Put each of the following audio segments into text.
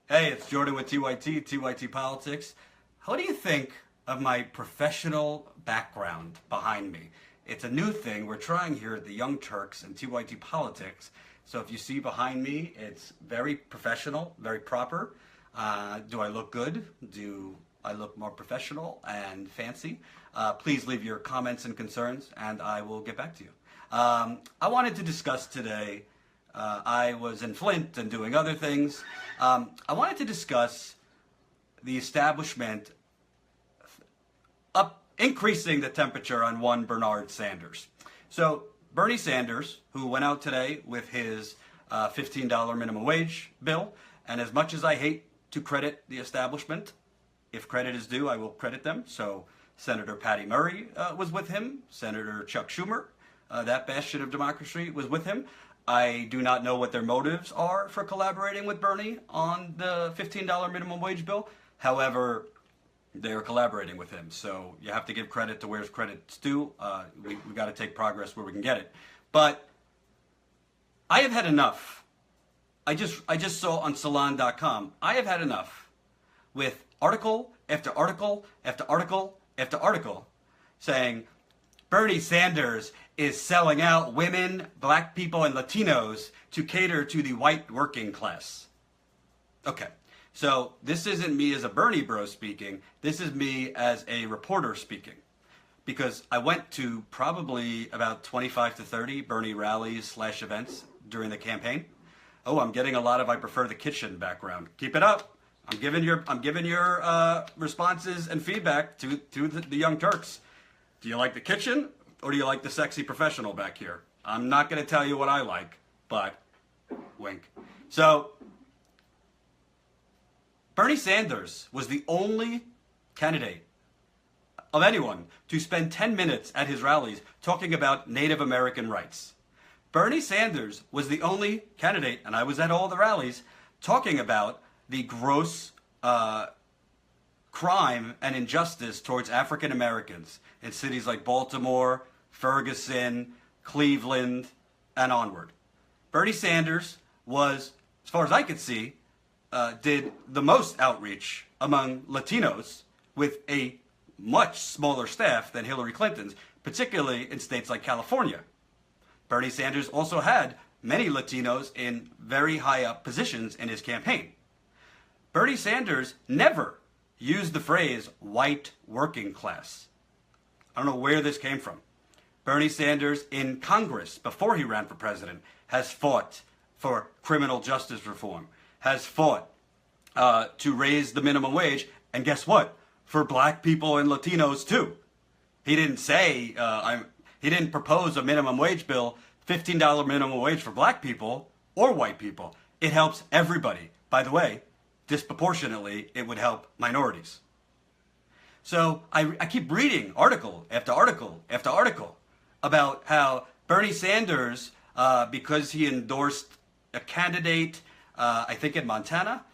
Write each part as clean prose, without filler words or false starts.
Hey, it's Jordan with TYT Politics. What do you think of my professional background behind me? It's a new thing we're trying here at the Young Turks and TYT Politics. So if you see behind me, it's very professional, very proper. Do I look good? Do I look more professional and fancy? Please leave your comments and concerns, and I will get back to you. I wanted to discuss today. I was in Flint and doing other things. I wanted to discuss the establishment increasing the temperature on one Bernard Sanders. So Bernie Sanders, who went out today with his $15 minimum wage bill, and as much as I hate to credit the establishment, if credit is due, I will credit them. So Senator Patty Murray was with him. Senator Chuck Schumer, that bastion of democracy, was with him. I do not know what their motives are for collaborating with Bernie on the $15 minimum wage bill. However, they are collaborating with him. So you have to give credit to where credit's due. We got to take progress where we can get it. But I have had enough. I just saw on Salon.com, I have had enough with article after article after article after article saying Bernie Sanders is selling out women, black people, and Latinos to cater to the white working class. Okay, so this isn't me as a Bernie bro speaking. This is me as a reporter speaking. Because I went to probably about 25 to 30 Bernie rallies / events during the campaign. Oh, I'm getting a lot of I prefer the kitchen background. Keep it up. I'm giving your responses and feedback to the Young Turks. Do you like the kitchen or do you like the sexy professional back here? I'm not going to tell you what I like, but wink. So Bernie Sanders was the only candidate of anyone to spend 10 minutes at his rallies talking about Native American rights. Bernie Sanders was the only candidate, and I was at all the rallies, talking about the gross crime and injustice towards African Americans in cities like Baltimore, Ferguson, Cleveland, and onward. Bernie Sanders was, as far as I could see, did the most outreach among Latinos with a much smaller staff than Hillary Clinton's, particularly in states like California. Bernie Sanders also had many Latinos in very high up positions in his campaign. Bernie Sanders never used the phrase white working class. I don't know where this came from. Bernie Sanders in Congress, before he ran for president, has fought for criminal justice reform, has fought to raise the minimum wage, and guess what? For black people and Latinos too. He didn't say, he didn't propose a minimum wage bill, $15 minimum wage for black people or white people. It helps everybody. By the way, disproportionately, it would help minorities. So I keep reading article after article after article about how Bernie Sanders, because he endorsed a candidate, I think in Montana,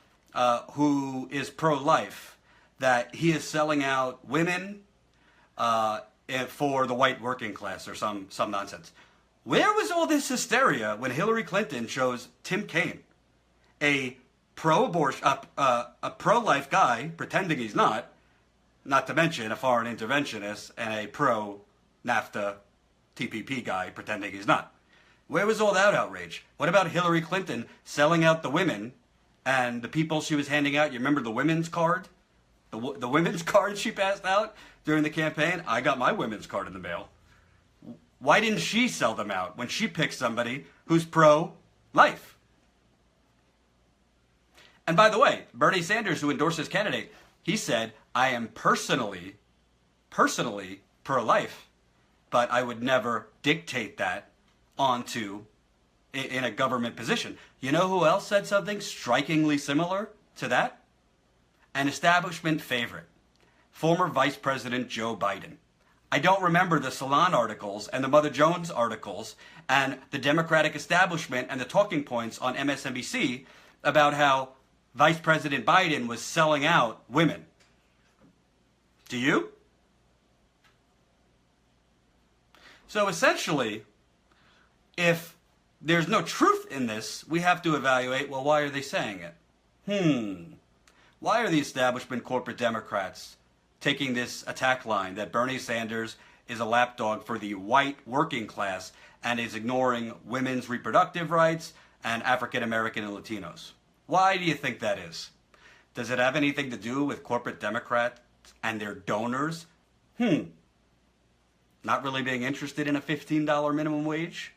who is pro-life, that he is selling out women for the white working class or some nonsense. Where was all this hysteria when Hillary Clinton chose Tim Kaine, a pro-abortion, a pro-life guy, pretending he's not to mention a foreign interventionist, and a pro-NAFTA TPP guy, pretending he's not? Where was all that outrage? What about Hillary Clinton selling out the women and the people she was handing out? You remember the women's card? The women's card she passed out during the campaign? I got my women's card in the mail. Why didn't she sell them out when she picked somebody who's pro-life? And by the way, Bernie Sanders, who endorsed his candidate, he said, I am personally pro-life, but I would never dictate that onto in a government position. You know who else said something strikingly similar to that? An establishment favorite, former Vice President Joe Biden. I don't remember the Salon articles and the Mother Jones articles and the Democratic establishment and the talking points on MSNBC about how Vice President Biden was selling out women. Do you? So essentially, if there's no truth in this, we have to evaluate, well, why are they saying it? Why are the establishment corporate Democrats taking this attack line that Bernie Sanders is a lapdog for the white working class and is ignoring women's reproductive rights and African American and Latinos? Why do you think that is? Does it have anything to do with corporate Democrats and their donors? Not really being interested in a $15 minimum wage?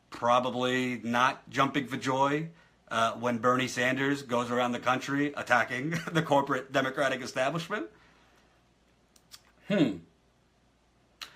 Probably not jumping for joy when Bernie Sanders goes around the country attacking the corporate Democratic establishment?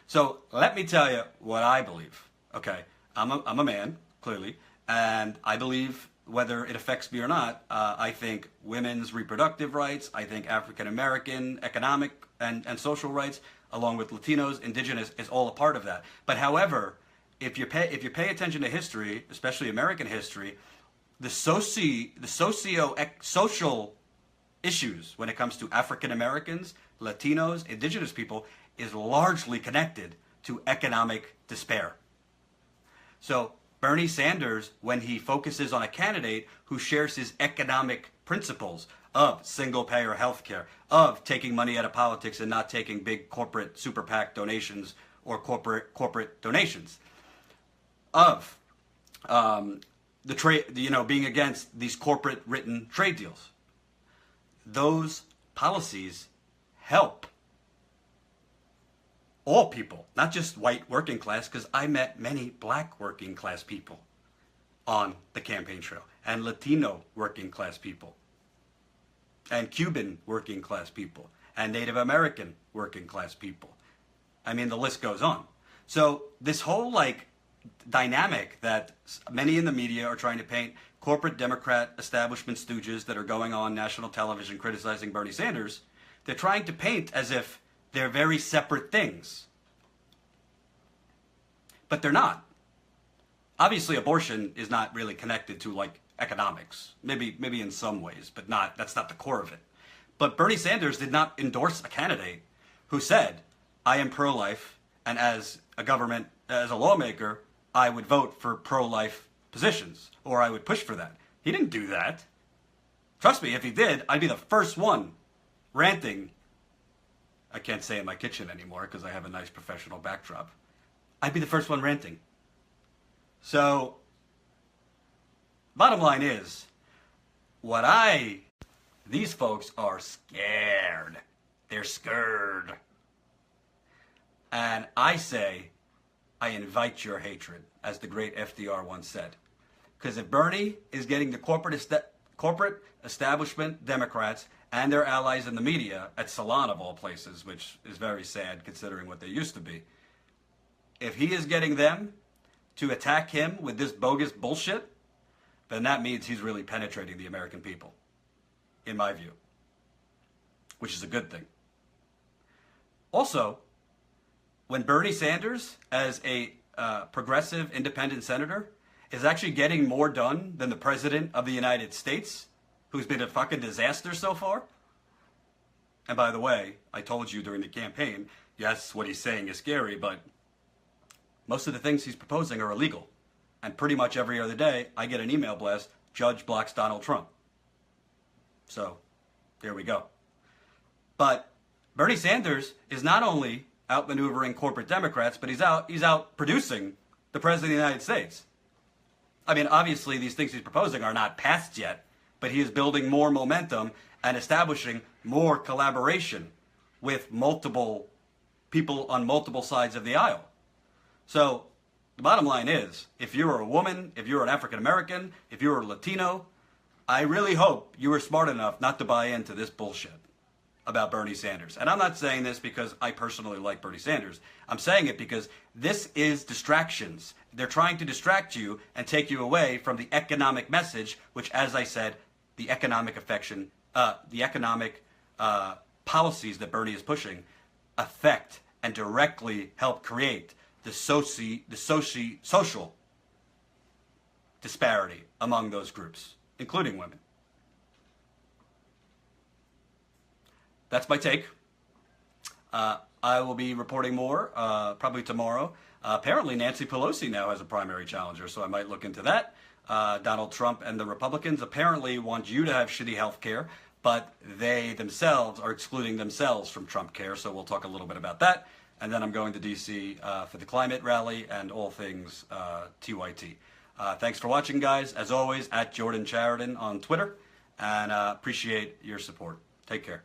So let me tell you what I believe. Okay, I'm a man, clearly, and I believe, whether it affects me or not, I think women's reproductive rights, I think African American economic and social rights, along with Latinos, Indigenous, is all a part of that. But however, if you pay attention to history, especially American history, the social issues when it comes to African Americans, Latinos, Indigenous people is largely connected to economic despair. So Bernie Sanders, when he focuses on a candidate who shares his economic principles of single-payer health care, of taking money out of politics and not taking big corporate super PAC donations or corporate donations, of the trade, being against these corporate written trade deals, those policies help all people, not just white working class, because I met many black working class people on the campaign trail, and Latino working class people, and Cuban working class people, and Native American working class people. I mean, the list goes on. So this whole dynamic that many in the media are trying to paint corporate Democrat establishment stooges that are going on national television criticizing Bernie Sanders, they're trying to paint as if they're very separate things. But they're not. Obviously, abortion is not really connected to economics. Maybe in some ways, but that's not the core of it. But Bernie Sanders did not endorse a candidate who said, I am pro-life, and as a lawmaker, I would vote for pro-life positions, or I would push for that. He didn't do that. Trust me, if he did, I'd be the first one ranting. I can't say in my kitchen anymore because I have a nice professional backdrop. I'd be the first one ranting. So, bottom line is, these folks are scared. They're scared. And I say, I invite your hatred, as the great FDR once said. Because if Bernie is getting the corporate establishment Democrats and their allies in the media at Salon of all places, which is very sad considering what they used to be, if he is getting them to attack him with this bogus bullshit, then that means he's really penetrating the American people, in my view, which is a good thing. Also, when Bernie Sanders, as a progressive independent senator, is actually getting more done than the President of the United States, who's been a fucking disaster so far. And by the way, I told you during the campaign, yes, what he's saying is scary, but most of the things he's proposing are illegal. And pretty much every other day, I get an email blast, Judge blocks Donald Trump. So, there we go. But Bernie Sanders is not only outmaneuvering corporate Democrats, but he's out producing the President of the United States. I mean, obviously, these things he's proposing are not passed yet, but he is building more momentum and establishing more collaboration with multiple people on multiple sides of the aisle. So, the bottom line is, if you're a woman, if you're an African American, if you're a Latino, I really hope you were smart enough not to buy into this bullshit about Bernie Sanders. And I'm not saying this because I personally like Bernie Sanders. I'm saying it because this is distractions. They're trying to distract you and take you away from the economic message, which, as I said, the economic policies that Bernie is pushing affect and directly help create the social disparity among those groups, including women. That's my take. I will be reporting more probably tomorrow. Apparently Nancy Pelosi now has a primary challenger, so I might look into that. Donald Trump and the Republicans apparently want you to have shitty health care, but they themselves are excluding themselves from Trump care. So we'll talk a little bit about that. And then I'm going to D.C. For the climate rally and all things TYT. Thanks for watching, guys. As always, at Jordan Chariton on Twitter. And appreciate your support. Take care.